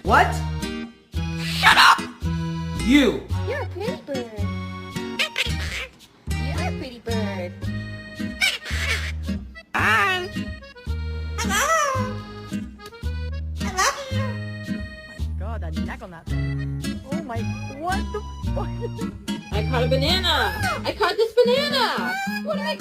What? Shut up! You! You're a pretty bird. You're a pretty bird. Hi. Hello. I love you. My God, a neck on that thing. Oh my, what the fuck? I caught a banana. I caught this banana. What did I?